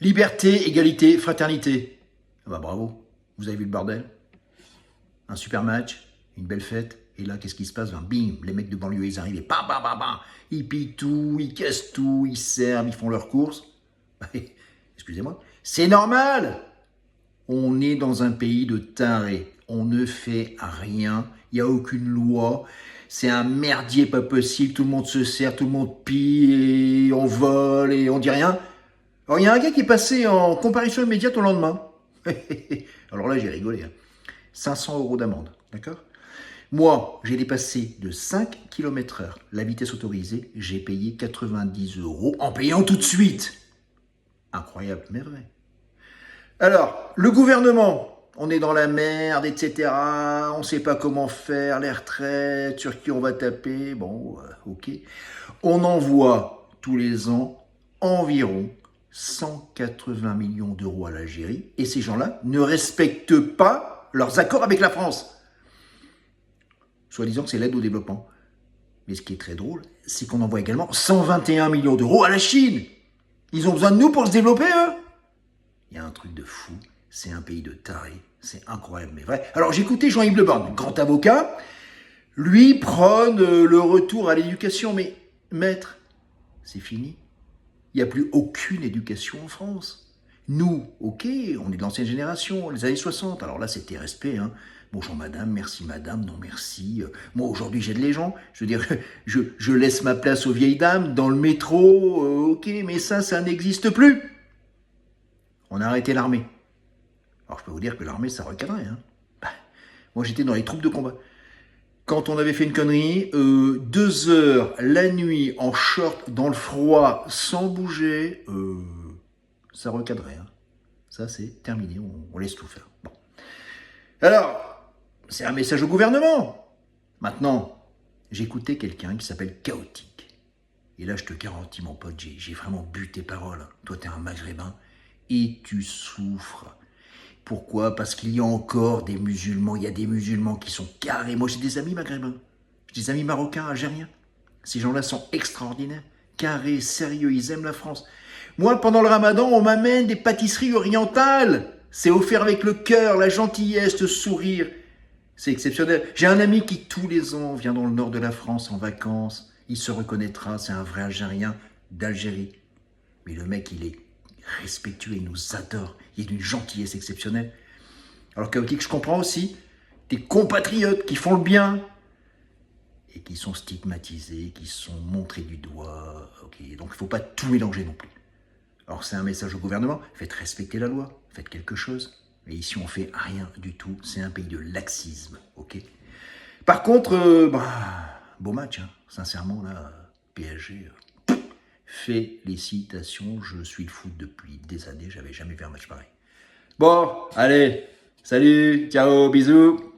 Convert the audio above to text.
Liberté, égalité, fraternité. Ah bah bravo, vous avez vu le bordel? Un super match, une belle fête, et là, qu'est-ce qui se passe? Ben, bim, les mecs de banlieue, ils arrivent, et bam, bam, bam, bam, ils pillent tout, ils cassent tout, ils servent, ils font leurs courses. Excusez-moi, c'est normal. On est dans un pays de tarés, on ne fait rien, il n'y a aucune loi, c'est un merdier pas possible, tout le monde se sert, tout le monde pille, et on vole, et on dit rien. Alors, il y a un gars qui est passé en comparution immédiate au lendemain. Alors là, j'ai rigolé. 500 € d'amende, d'accord? Moi, j'ai dépassé de 5 km/h la vitesse autorisée, j'ai payé 90 € en payant tout de suite. Incroyable, mais vrai. Alors, le gouvernement, on est dans la merde, etc. On ne sait pas comment faire, les retraites, sur qui on va taper. Bon, ok. On envoie tous les ans environ 180 millions d'euros à l'Algérie et ces gens-là ne respectent pas leurs accords avec la France. Soi-disant que c'est l'aide au développement. Mais ce qui est très drôle, c'est qu'on envoie également 121 millions d'euros à la Chine. Ils ont besoin de nous pour se développer, eux. Il y a un truc de fou, c'est un pays de tarés, c'est incroyable, mais vrai. Alors j'écoutais Jean-Yves Le Born, grand avocat, lui prône le retour à l'éducation, mais maître, c'est fini. Il n'y a plus aucune éducation en France. Nous, ok, on est de l'ancienne génération, les années 60, alors là c'était respect, hein. Bonjour madame, merci madame, non merci. Moi aujourd'hui j'aide les gens, je veux dire, je laisse ma place aux vieilles dames dans le métro, ok, mais ça n'existe plus. On a arrêté l'armée. Alors je peux vous dire que l'armée ça recadrait, hein. Moi j'étais dans les troupes de combat. Quand on avait fait une connerie, 2 heures la nuit en short dans le froid sans bouger, ça recadrait, hein. Ça c'est terminé, on laisse tout faire. Bon. Alors, c'est un message au gouvernement. Maintenant, j'écoutais quelqu'un qui s'appelle Chaotique. Et là je te garantis mon pote, j'ai vraiment bu tes paroles. Toi t'es un maghrébin et tu souffres. Pourquoi? Parce qu'il y a encore des musulmans, il y a des musulmans qui sont carrés. Moi, j'ai des amis maghrébins, j'ai des amis marocains, algériens. Ces gens-là sont extraordinaires, carrés, sérieux, ils aiment la France. Moi, pendant le ramadan, on m'amène des pâtisseries orientales. C'est offert avec le cœur, la gentillesse, le sourire. C'est exceptionnel. J'ai un ami qui, tous les ans, vient dans le nord de la France en vacances. Il se reconnaîtra, c'est un vrai Algérien d'Algérie. Mais le mec, il est respectueux, il nous adore, il est d'une gentillesse exceptionnelle. Alors Chaotique, je comprends aussi des compatriotes qui font le bien et qui sont stigmatisés, qui sont montrés du doigt. Okay. Donc il ne faut pas tout mélanger non plus. Alors c'est un message au gouvernement, faites respecter la loi, faites quelque chose. Mais ici on fait rien du tout, c'est un pays de laxisme, ok. Par contre, beau match, hein. Sincèrement là, PSG... Félicitations, je suis le foot depuis des années, j'avais jamais vu un match pareil. Bon, allez, salut, ciao, bisous.